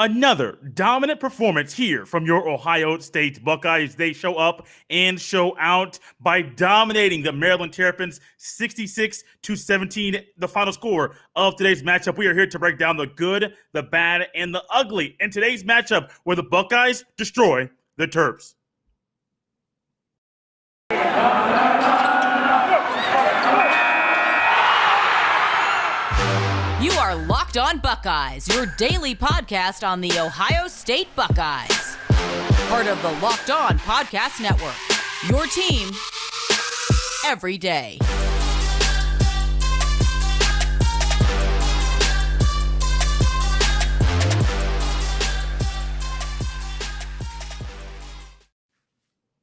Another dominant performance here from your Ohio State Buckeyes. They show up and show out by dominating the Maryland Terrapins 66-17, the final score of today's matchup. We are here to break down the good, the bad, and the ugly in today's matchup where the Buckeyes destroy the Terps. You are Locked On Buckeyes, your daily podcast on the Ohio State Buckeyes. Part of the Locked On Podcast Network, your team every day.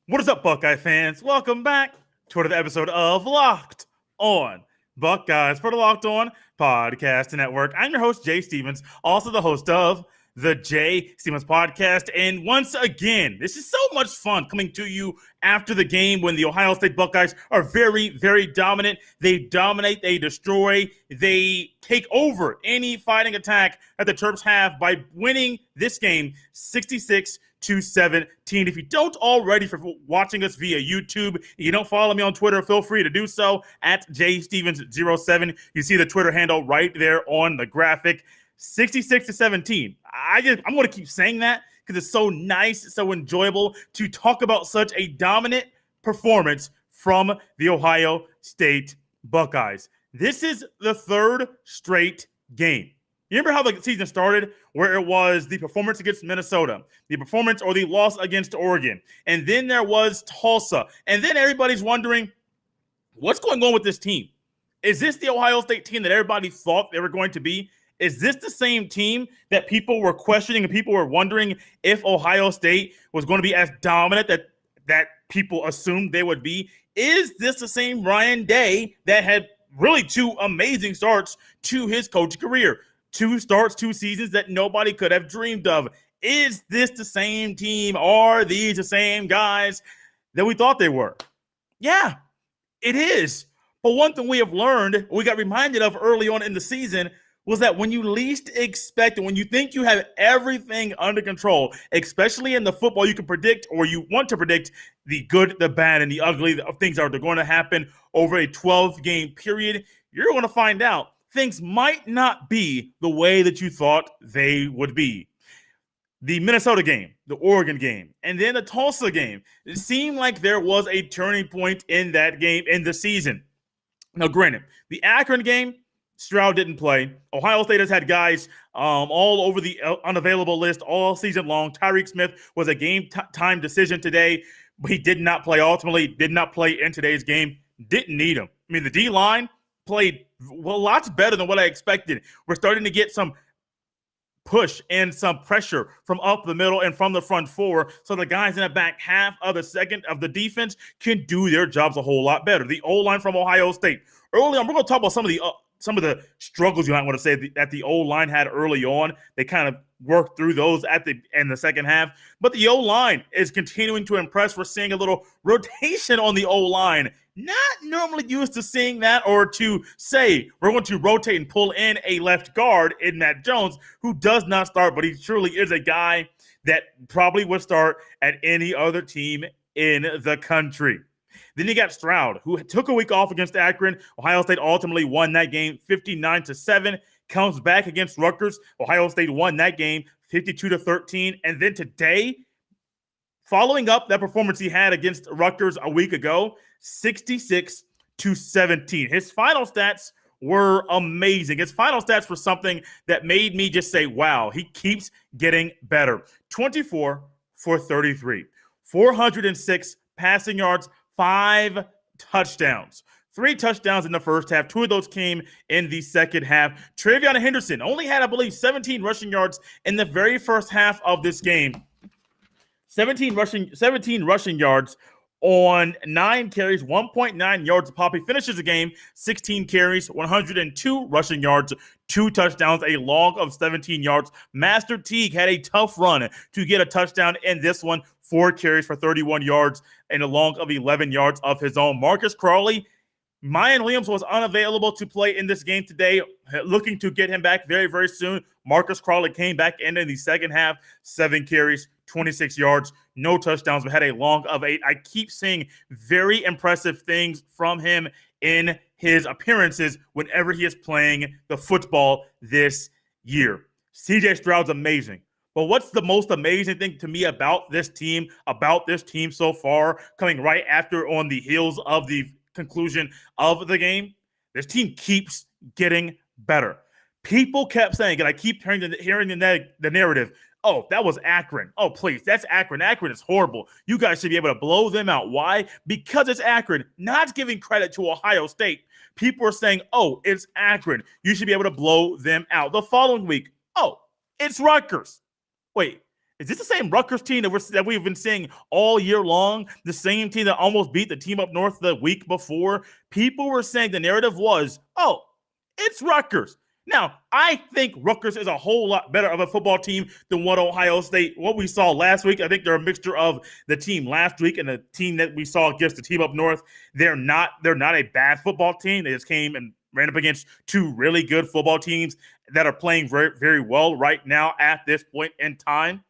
What is up, Buckeye fans? Welcome back to another episode of Locked On Buckeyes for the Locked On Podcast Network. I'm your host, Jay Stevens, also the host of the Jay Stevens Podcast. And once again, this is so much fun coming to you after the game when the Ohio State Buckeyes are very, very dominant. They dominate, they destroy, they take over any fighting attack that the Terps have by winning this game 66-17. If you don't already, for watching us via YouTube, you don't follow me on Twitter, feel free to do so at jstevens07. You see the Twitter handle right there on the graphic. 66-17. I'm going to keep saying that because it's so nice, it's so enjoyable to talk about such a dominant performance from the Ohio State Buckeyes. This is the third straight game. You remember how the season started, where it was the performance against Minnesota, the performance or the loss against Oregon, and then there was Tulsa, and then everybody's wondering, what's going on with this team? Is this the Ohio State team that everybody thought they were going to be? Is this the same team that people were questioning and people were wondering if Ohio State was going to be as dominant that people assumed they would be? Is this the same Ryan Day that had really two amazing starts to his coaching career? 2 starts, 2 seasons that nobody could have dreamed of. Is this the same team? Are these the same guys that we thought they were? Yeah, it is. But one thing we have learned, we got reminded of early on in the season, was that when you least expect it, when you think you have everything under control, especially in the football you can predict or you want to predict the good, the bad, and the ugly of things that are going to happen over a 12-game period, you're going to find out things might not be the way that you thought they would be. The Minnesota game, the Oregon game, and then the Tulsa game, it seemed like there was a turning point in that game in the season. Now, granted, the Akron game, Stroud didn't play. Ohio State has had guys all over the unavailable list all season long. Tyreek Smith was a game-time decision today, but he did not play. Ultimately, did not play in today's game. Didn't need him. I mean, the D-line played lots better than what I expected. We're starting to get some push and some pressure from up the middle and from the front four, so the guys in the back half of the second of the defense can do their jobs a whole lot better. The O-line from Ohio State. Early on, we're going to talk about some of the struggles you might want to say that the O-line had early on. They kind of worked through those in the second half. But the O-line is continuing to impress. We're seeing a little rotation on the O-line. Not normally used to seeing that, or to say we're going to rotate and pull in a left guard in Matt Jones, who does not start, but he truly is a guy that probably would start at any other team in the country. Then you got Stroud, who took a week off against Akron. Ohio State ultimately won that game 59-7. Comes back against Rutgers. Ohio State won that game 52-13. And then today, following up that performance he had against Rutgers a week ago, 66-17. His final stats were amazing. His final stats were something that made me just say, wow, he keeps getting better. 24 for 33, 406 passing yards, 5 touchdowns. 3 touchdowns in the first half. 2 of those came in the second half. Travion Henderson only had, I believe, 17 rushing yards in the very first half of this game. 17 rushing yards on 9 carries, 1.9 yards a pop. He finishes the game 16 carries, 102 rushing yards, 2 touchdowns, a log of 17 yards. Master Teague had a tough run to get a touchdown in this one, 4 carries for 31 yards and a log of 11 yards of his own. Marcus Crawley Mayan Williams was unavailable to play in this game today, looking to get him back very, very soon. Marcus Crowley came back in the second half, 7 carries, 26 yards, no touchdowns, but had a long of 8. I keep seeing very impressive things from him in his appearances whenever he is playing the football this year. CJ Stroud's amazing. But what's the most amazing thing to me about this team so far, coming right after on the heels of the conclusion of the game? This team keeps getting better. People kept saying, and I keep hearing the narrative, oh, that was Akron. Oh, please, that's Akron. Akron is horrible. You guys should be able to blow them out. Why? Because it's Akron. Not giving credit to Ohio State. People are saying, oh, it's Akron. You should be able to blow them out. The following week, oh, it's Rutgers. Wait, is this the same Rutgers team that we've been seeing all year long? The same team that almost beat the team up north the week before? People were saying the narrative was, oh, it's Rutgers. Now, I think Rutgers is a whole lot better of a football team than what we saw last week. I think they're a mixture of the team last week and the team that we saw against the team up north. They're not a bad football team. They just came and ran up against 2 really good football teams that are playing very, very well right now at this point in time.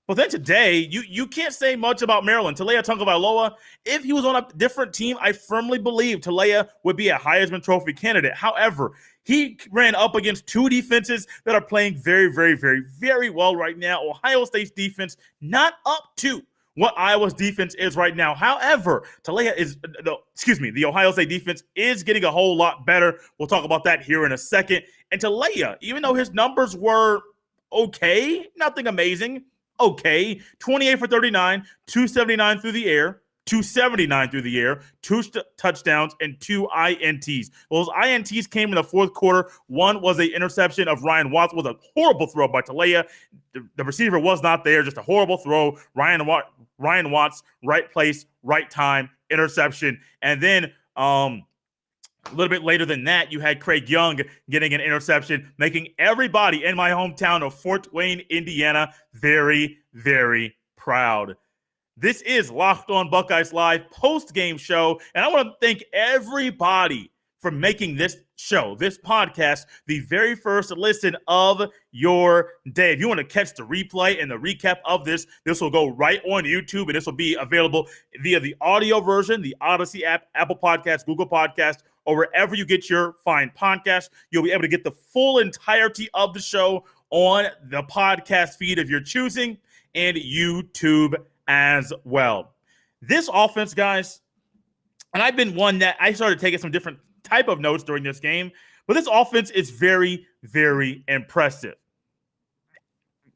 But then today, you can't say much about Maryland. Talea Tagovailoa, if he was on a different team, I firmly believe Talea would be a Heisman Trophy candidate. However, he ran up against 2 defenses that are playing very, very, very, very well right now. Ohio State's defense not up to what Iowa's defense is right now. However, the Ohio State defense is getting a whole lot better. We'll talk about that here in a second. And Talea, even though his numbers were okay, nothing amazing, okay, 28 for 39, 279 through the air, 279 through the air, 2 touchdowns, and 2 INTs. Well, those INTs came in the fourth quarter. One was an interception of Ryan Watts, was a horrible throw by Talea. The receiver was not there, just a horrible throw. Ryan Watts, right place, right time, interception. And then a little bit later than that, you had Craig Young getting an interception, making everybody in my hometown of Fort Wayne, Indiana, very, very proud. This is Locked On Buckeyes Live post-game show, and I want to thank everybody for making this show, this podcast, the very first listen of your day. If you want to catch the replay and the recap of this will go right on YouTube, and this will be available via the audio version, the Odyssey app, Apple Podcasts, Google Podcasts, or wherever you get your fine podcasts. You'll be able to get the full entirety of the show on the podcast feed of your choosing and YouTube as well. This offense, guys, and I've been one that I started taking some different type of notes during this game, but this offense is very, very impressive.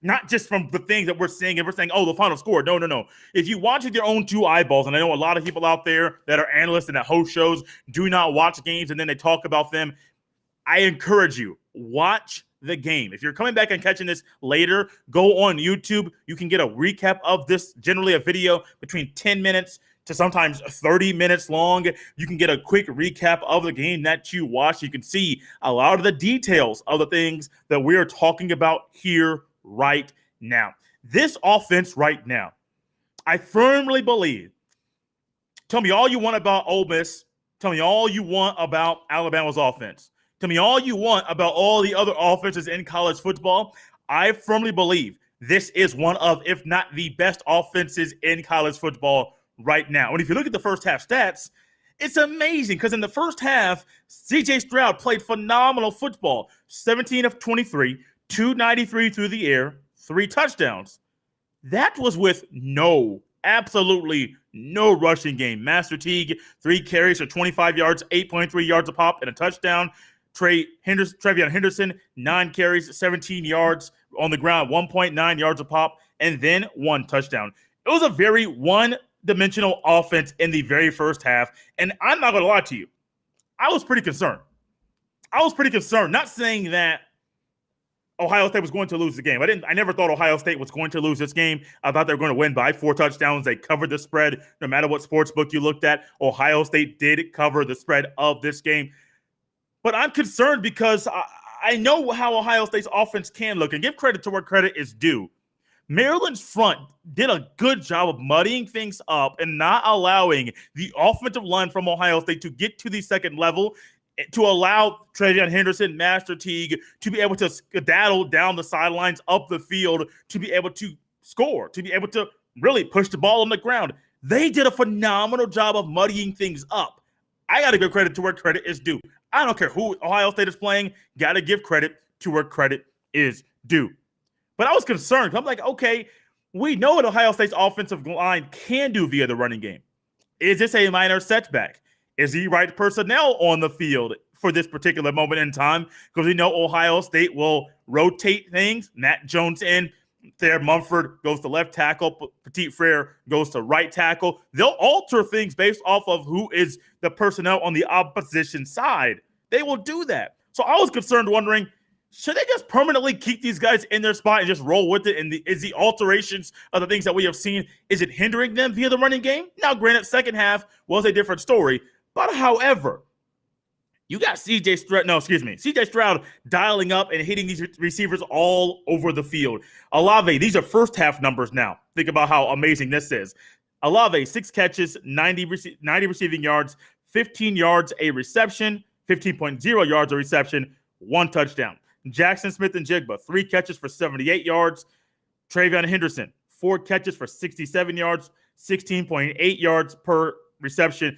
Not just from the things that we're seeing and we're saying, oh, the final score. No. If you watch with your own 2 eyeballs, and I know a lot of people out there that are analysts and that host shows do not watch games and then they talk about them, I encourage you, watch the game. If you're coming back and catching this later, go on YouTube. You can get a recap of this, generally a video between 10 minutes to sometimes 30 minutes long. You can get a quick recap of the game that you watch. You can see a lot of the details of the things that we're talking about here right now. This offense right now, I firmly believe, tell me all you want about Ole Miss. Tell me all you want about Alabama's offense. Tell me all you want about all the other offenses in college football. I firmly believe this is one of, if not the best offenses in college football right now. And if you look at the first half stats, it's amazing because in the first half, CJ Stroud played phenomenal football. 17 of 23, 293 through the air, 3 touchdowns. That was with absolutely no rushing game. Master Teague, 3 carries for 25 yards, 8.3 yards a pop, and a touchdown. Trevion Henderson, 9 carries, 17 yards on the ground, 1.9 yards a pop, and then 1 touchdown. It was a very one-dimensional offense in the very first half, and I'm not going to lie to you. I was pretty concerned. Not saying that Ohio State was going to lose the game. I never thought Ohio State was going to lose this game. I thought they were going to win by 4 touchdowns. They covered the spread. No matter what sports book you looked at, Ohio State did cover the spread of this game. But I'm concerned because I know how Ohio State's offense can look, and give credit to where credit is due. Maryland's front did a good job of muddying things up and not allowing the offensive line from Ohio State to get to the second level, to allow Travion Henderson, Master Teague to be able to skedaddle down the sidelines, up the field, to be able to score, to be able to really push the ball on the ground. They did a phenomenal job of muddying things up. I got to give credit to where credit is due. I don't care who Ohio State is playing. Got to give credit to where credit is due. But I was concerned. I'm like, okay, we know what Ohio State's offensive line can do via the running game. Is this a minor setback? Is the right personnel on the field for this particular moment in time? Because we know Ohio State will rotate things. Matt Jones in there. Mumford goes to left tackle. Petit Frere goes to right tackle. They'll alter things based off of who is the personnel on the opposition side. They will do that. So I was concerned, wondering, should they just permanently keep these guys in their spot and just roll with it? And is the alterations of the things that we have seen, is it hindering them via the running game? Now, granted, second half was a different story. But however, you got CJ Stroud dialing up and hitting these receivers all over the field. Olave, these are first half numbers now. Think about how amazing this is. Olave, 6 catches, 90 receiving yards, 15 yards a reception, 15.0 yards a reception, 1 touchdown. Jackson Smith-Njigba, 3 catches for 78 yards. Travion Henderson, 4 catches for 67 yards, 16.8 yards per reception.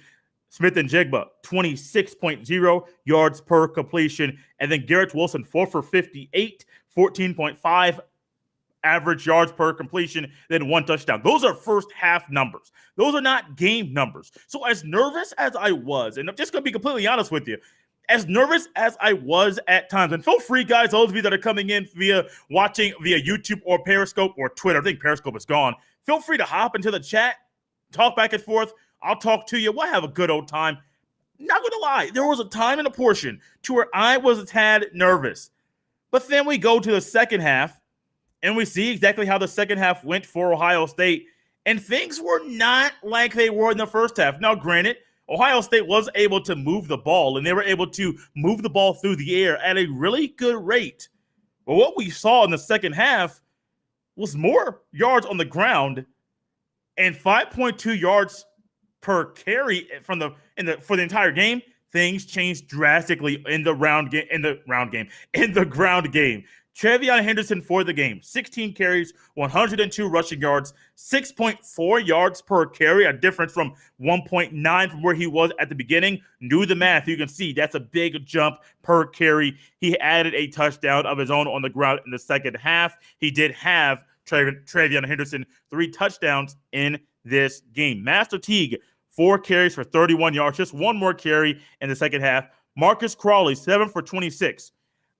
Smith-Njigba, 26.0 yards per completion. And then Garrett Wilson, 4 for 58, 14.5 average yards per completion, then 1 touchdown. Those are first half numbers. Those are not game numbers. So as nervous as I was, and I'm just going to be completely honest with you, as nervous as I was at times, and feel free, guys, those of you that are coming in watching via YouTube or Periscope or Twitter, I think Periscope is gone, feel free to hop into the chat, talk back and forth. I'll talk to you. We'll have a good old time. Not going to lie, there was a time and a portion to where I was a tad nervous. But then we go to the second half, and we see exactly how the second half went for Ohio State, and things were not like they were in the first half. Now, granted, Ohio State was able to move the ball, and they were able to move the ball through the air at a really good rate. But what we saw in the second half was more yards on the ground and 5.2 yards per carry for the entire game. Things changed drastically in the ground game. Travion Henderson for the game, 16 carries, 102 rushing yards, 6.4 yards per carry, a difference from 1.9 from where he was at the beginning. Do the math. You can see that's a big jump per carry. He added a touchdown of his own on the ground in the second half. He did have Travion Henderson 3 touchdowns in this game. Master Teague, 4 carries for 31 yards, just 1 more carry in the second half. Marcus Crawley, 7 for 26.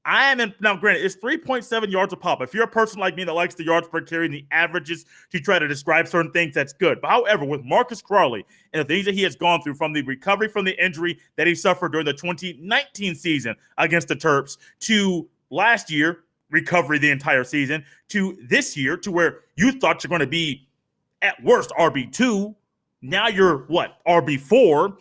Now, granted, it's 3.7 yards a pop. If you're a person like me that likes the yards per carry and the averages to try to describe certain things, that's good. But however, with Marcus Crawley and the things that he has gone through, from the recovery from the injury that he suffered during the 2019 season against the Terps, to last year, recovery the entire season, to this year, to where you thought you're going to be at worst RB2, now you're what? RB4,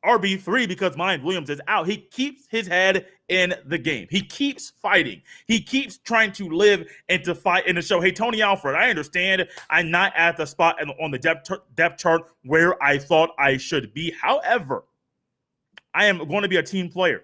RB3, because Mike Williams is out. He keeps his head in the game. He keeps fighting. He keeps trying to live and to fight and to show, hey, Tony Alford, I understand I'm not at the spot on the depth chart where I thought I should be. However, I am going to be a team player.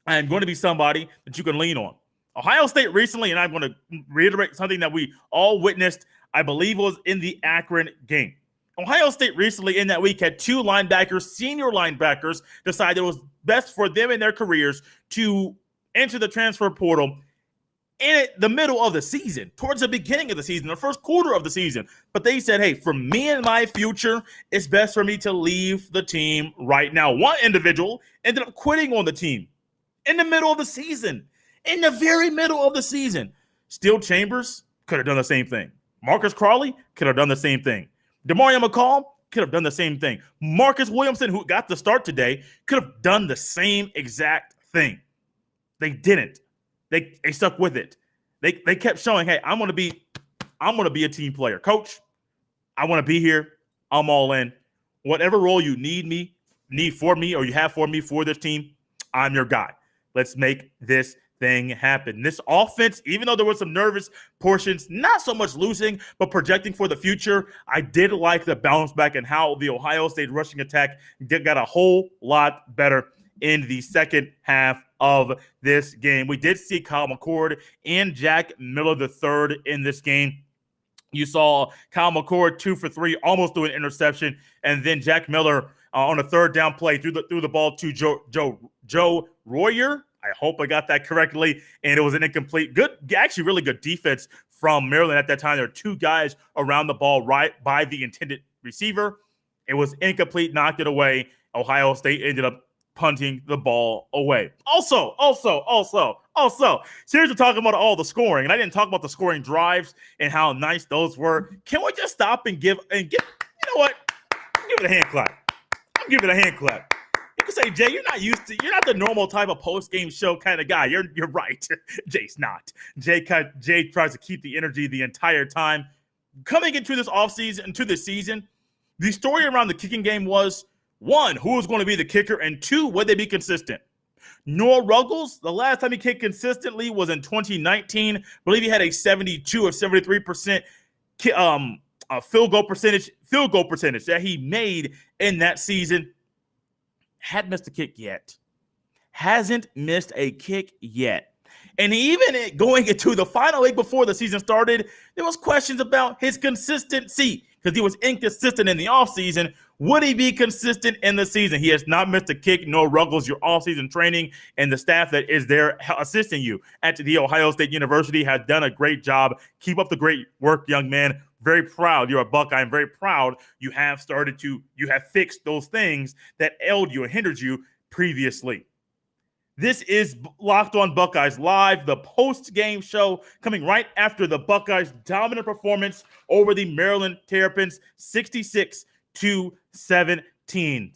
I am going to be somebody that you can lean on. Ohio State recently, and I'm going to reiterate something that we all witnessed, I believe was in the Akron game. Ohio State recently in that week had 2 linebackers, senior linebackers, decide it was best for them in their careers to enter the transfer portal in the middle of the season, towards the beginning of the season, the first quarter of the season. But they said, hey, for me and my future, it's best for me to leave the team right now. One individual ended up quitting on the team in the middle of the season, in the very middle of the season. Steele Chambers could have done the same thing. Marcus Crawley could have done the same thing. Demario McCall could have done the same thing. Marcus Williamson, who got the start today, could have done the same exact thing. They didn't. They stuck with it. They kept showing, hey, I'm gonna be a team player. Coach, I want to be here. I'm all in. Whatever role you need for me, or you have for me for this team, I'm your guy. Let's make this thing happened. This offense, even though there were some nervous portions, not so much losing, but projecting for the future, I did like the bounce back and how the Ohio State rushing attack got a whole lot better in the second half of this game. We did see Kyle McCord and Jack Miller III in this game. You saw Kyle McCord 2 for 3, almost threw an interception, and then Jack Miller on a third down play threw the ball to Joe Royer. I hope I got that correctly, and it was an incomplete. Actually really good defense from Maryland at that time. There were two guys around the ball right by the intended receiver. It was incomplete, knocked it away. Ohio State ended up punting the ball away. Also, seriously talking about all the scoring, and I didn't talk about the scoring drives and how nice those were. Can we just stop and give, you know what? Give it a hand clap. I'm giving it a hand clap. You can say, Jay, you're not the normal type of post-game show kind of guy. You're right. Jay's not. Jay tries to keep the energy the entire time. Coming into this offseason, into this season, the story around the kicking game was, one, who was going to be the kicker, and two, would they be consistent? Noah Ruggles, the last time he kicked consistently was in 2019. I believe he had a 72 or 73% field goal percentage that he made in that season. Hadn't missed a kick yet. Hasn't missed a kick yet. And even going into the final week before the season started, there was questions about his consistency because he was inconsistent in the offseason. Would he be consistent in the season? He has not missed a kick. Noah Ruggles, your offseason training, and the staff that is there assisting you at the Ohio State University has done a great job. Keep up the great work, young man. Very proud. You're a Buckeye. I'm very proud you have fixed those things that ailed you and hindered you previously. This is Locked On Buckeyes Live, the post-game show coming right after the Buckeyes' dominant performance over the Maryland Terrapins, 66-17.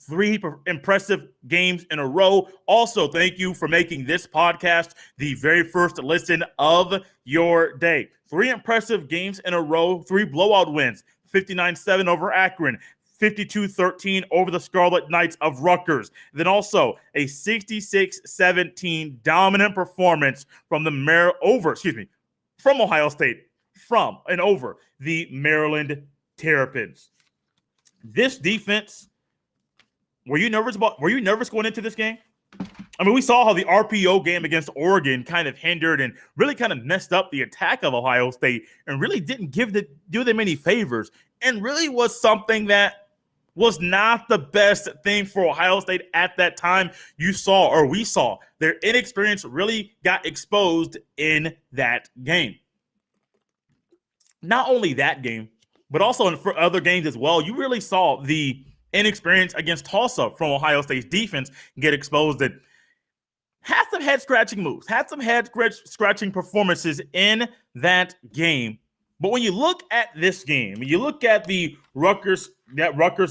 3 impressive games in a row. Also, thank you for making this podcast the very first listen of your day. 3 impressive games in a row, 3 blowout wins, 59-7 over Akron, 52-13 over the Scarlet Knights of Rutgers. Then also a 66-17 dominant performance from from Ohio State, over the Maryland Terrapins. This defense, were you nervous going into this game? I mean, we saw how the RPO game against Oregon kind of hindered and really kind of messed up the attack of Ohio State and really didn't do them any favors, and really was something that was not the best thing for Ohio State at that time. We saw their inexperience really got exposed in that game. Not only that game, but also for other games as well. You really saw the inexperience against Tulsa from Ohio State's defense get exposed. That had some head-scratching moves, had some head-scratching performances in that game. But when you look at this game, when you look at the Rutgers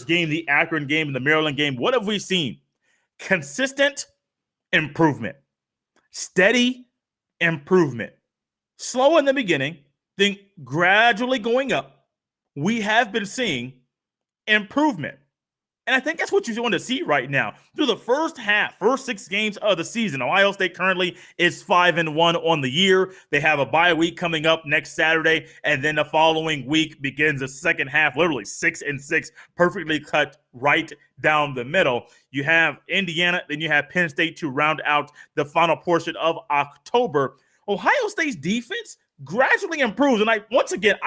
game, the Akron game, and the Maryland game, what have we seen? Consistent improvement. Steady improvement. Slow in the beginning, then gradually going up. We have been seeing improvement. And I think that's what you want to see right now. Through the first 6 games of the season, Ohio State currently is 5-1 on the year. They have a bye week coming up next Saturday, and then the following week begins the second half, literally 6-6, perfectly cut right down the middle. You have Indiana, then you have Penn State to round out the final portion of October. Ohio State's defense gradually improves. And I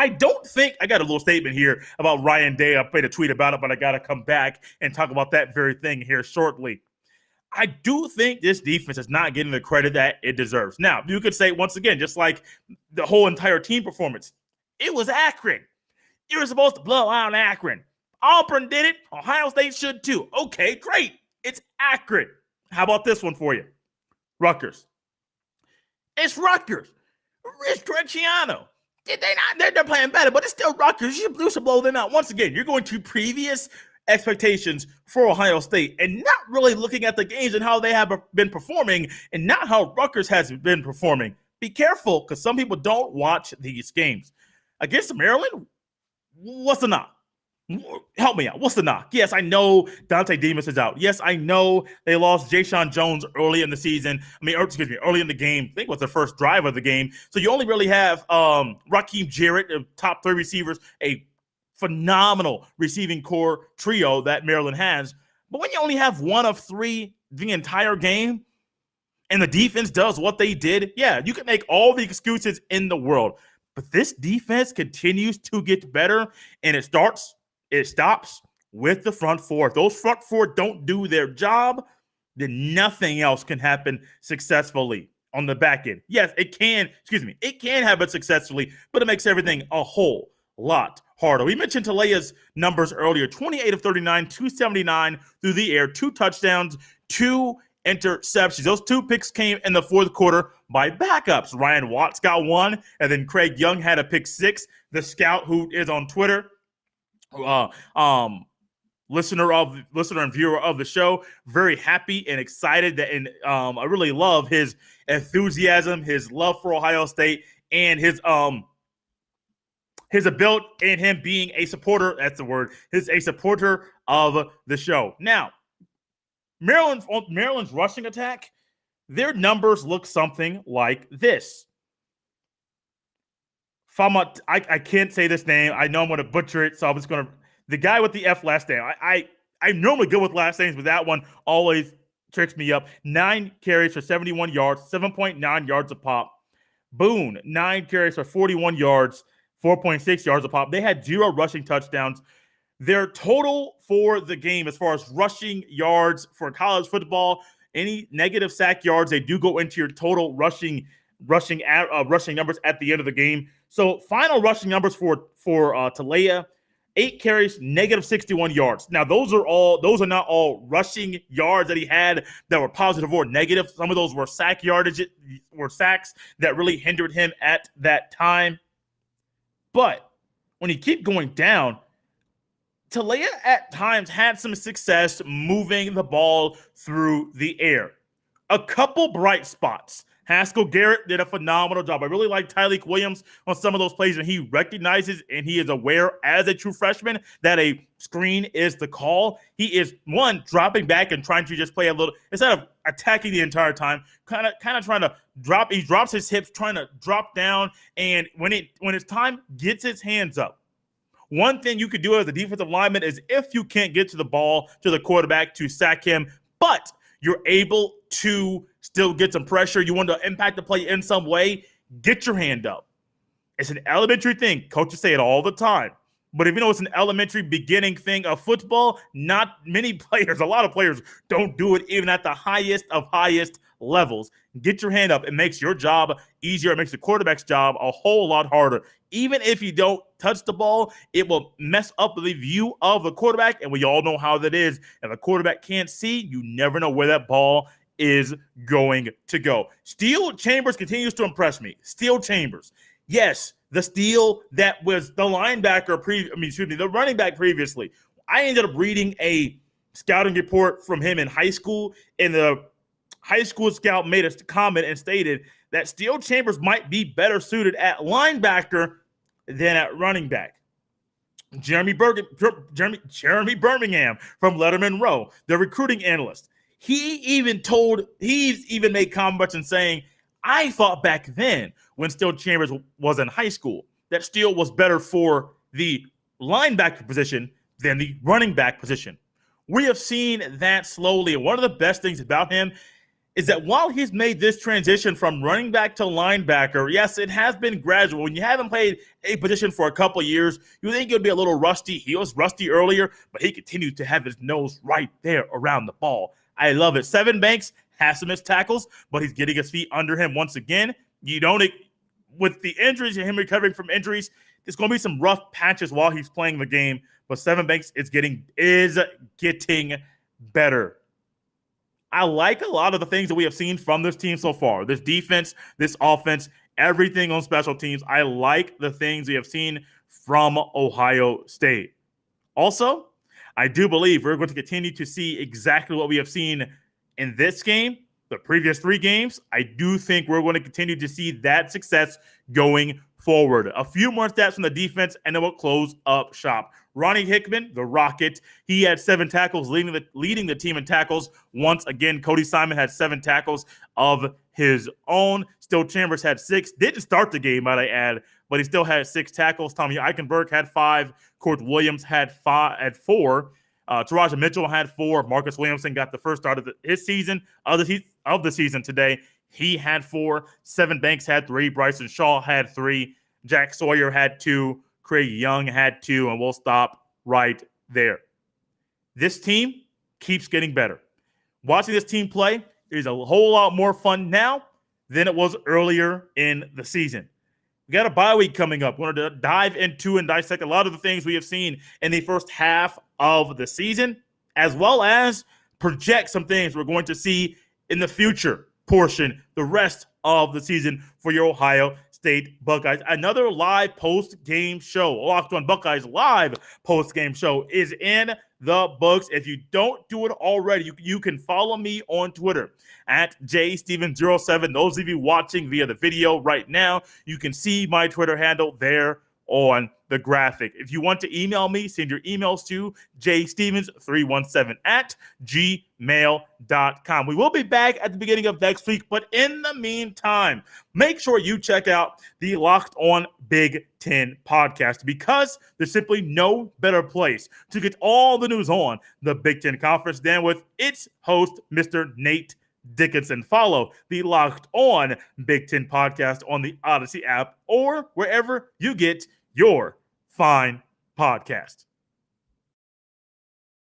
don't think I got a little statement here about Ryan Day. I made a tweet about it, but I got to come back and talk about that very thing here shortly. I do think this defense is not getting the credit that it deserves. Now, you could say, once again, just like the whole entire team performance, it was Akron. You were supposed to blow out Akron. Auburn did it. Ohio State should too. Okay, great. It's Akron. How about this one for you? Rutgers. It's Rutgers. Rich Graciano. Did they not? They're playing better, but it's still Rutgers. You should blow them out. Once again, you're going to previous expectations for Ohio State and not really looking at the games and how they have been performing and not how Rutgers has been performing. Be careful, because some people don't watch these games. Against Maryland, what's the knock? Help me out. What's the knock? Yes, I know Dante Demas is out. Yes, I know they lost Ja'Shawn Jones early in the season. Early in the game. I think it was the first drive of the game. So you only really have Raheem Jarrett, the top 3 receivers, a phenomenal receiving core trio that Maryland has. But when you only have one of 3 the entire game, and the defense does what they did, yeah, you can make all the excuses in the world. But this defense continues to get better, and it stops with the front 4. If those front 4 don't do their job, then nothing else can happen successfully on the back end. Yes, it can happen successfully, but it makes everything a whole lot harder. We mentioned Talea's numbers earlier, 28 of 39, 279 through the air, 2 touchdowns, 2 interceptions. Those 2 picks came in the fourth quarter by backups. Ryan Watts got 1, and then Craig Young had a pick 6. The scout who is on Twitter, listener and viewer of the show, very happy and excited and I really love his enthusiasm, his love for Ohio State, and his ability and him being a supporter. That's the word. A supporter of the show. Now, Maryland's rushing attack, their numbers look something like this. I can't say this name. I know I'm going to butcher it, so I'm just going to. The guy with the F last name. I'm normally good with last names, but that one always tricks me up. 9 carries for 71 yards, 7.9 yards a pop. Boone, 9 carries for 41 yards, 4.6 yards a pop. They had 0 rushing touchdowns. Their total for the game, as far as rushing yards for college football, any negative sack yards, they do go into your total rushing numbers at the end of the game. So final rushing numbers for Talea, 8 carries, negative 61 yards. Now those are not all rushing yards that he had that were positive or negative. Some of those were sacks that really hindered him at that time. But when you keep going down, Talea at times had some success moving the ball through the air. A couple bright spots. Haskell Garrett did a phenomenal job. I really like Tyleik Williams on some of those plays, and he recognizes and he is aware as a true freshman that a screen is the call. He is, one, dropping back and trying to just play a little, instead of attacking the entire time, kind of trying to drop. He drops his hips, trying to drop down, and when it's time, gets his hands up. One thing you could do as a defensive lineman is if you can't get to the ball, to the quarterback to sack him, but you're able to still get some pressure, you want to impact the play in some way, get your hand up. It's an elementary thing. Coaches say it all the time. But if you know it's an elementary beginning thing of football, not many players, a lot of players don't do it even at the highest of highest levels. Get your hand up. It makes your job easier. It makes the quarterback's job a whole lot harder. Even if you don't touch the ball, it will mess up the view of the quarterback, and we all know how that is. If a quarterback can't see, you never know where that ball is going to go. Steel Chambers continues to impress me. Steel Chambers. Yes, the Steel that was the the running back previously. I ended up reading a scouting report from him in high school, and the high school scout made a comment and stated that Steel Chambers might be better suited at linebacker than at running back. Jeremy Birmingham from Letterman Row, the recruiting analyst, he's even made comments and saying, I thought back then when Steel Chambers was in high school that Steel was better for the linebacker position than the running back position. We have seen that slowly, and one of the best things about him is that while he's made this transition from running back to linebacker, yes, it has been gradual. When you haven't played a position for a couple of years, you think it would be a little rusty. He was rusty earlier, but he continues to have his nose right there around the ball. I love it. Seven Banks has some missed tackles, but he's getting his feet under him once again. With the injuries and him recovering from injuries, there's going to be some rough patches while he's playing the game, but Seven Banks is getting better. I like a lot of the things that we have seen from this team so far. This defense, this offense, everything on special teams. I like the things we have seen from Ohio State. Also, I do believe we're going to continue to see exactly what we have seen in this game, the previous 3 games. I do think we're going to continue to see that success going forward. A few more stats from the defense, and then we'll close up shop. Ronnie Hickman, the Rocket, he had 7 tackles, leading the team in tackles. Once again, Cody Simon had 7 tackles of his own. Still Chambers had 6. Didn't start the game, might I add, but he still had 6 tackles. Tommy Eichenberg had 5. Court Williams had 4. Taraja Mitchell had 4. Marcus Williamson got the first start of his season of the season today. He had 4. Seven Banks had 3. Bryson Shaw had 3. Jack Sawyer had 2. Craig Young had 2, and we'll stop right there. This team keeps getting better. Watching this team play is a whole lot more fun now than it was earlier in the season. We got a bye week coming up. We're going to dive into and dissect a lot of the things we have seen in the first half of the season, as well as project some things we're going to see in the future portion, the rest of the season for your Ohio State Buckeyes. Another live post-game show, Locked On Buckeyes live post-game show is in the books. If you don't do it already, you can follow me on Twitter at jsteven07. Those of you watching via the video right now, you can see my Twitter handle there on the graphic. If you want to email me, send your emails to jstevens317 at gmail.com. We will be back at the beginning of next week, but in the meantime, make sure you check out the Locked On Big Ten podcast, because there's simply no better place to get all the news on the Big Ten Conference than with its host, Mr. Nate Dickinson. Follow the Locked On Big Ten podcast on the Odyssey app or wherever you get your fine podcast.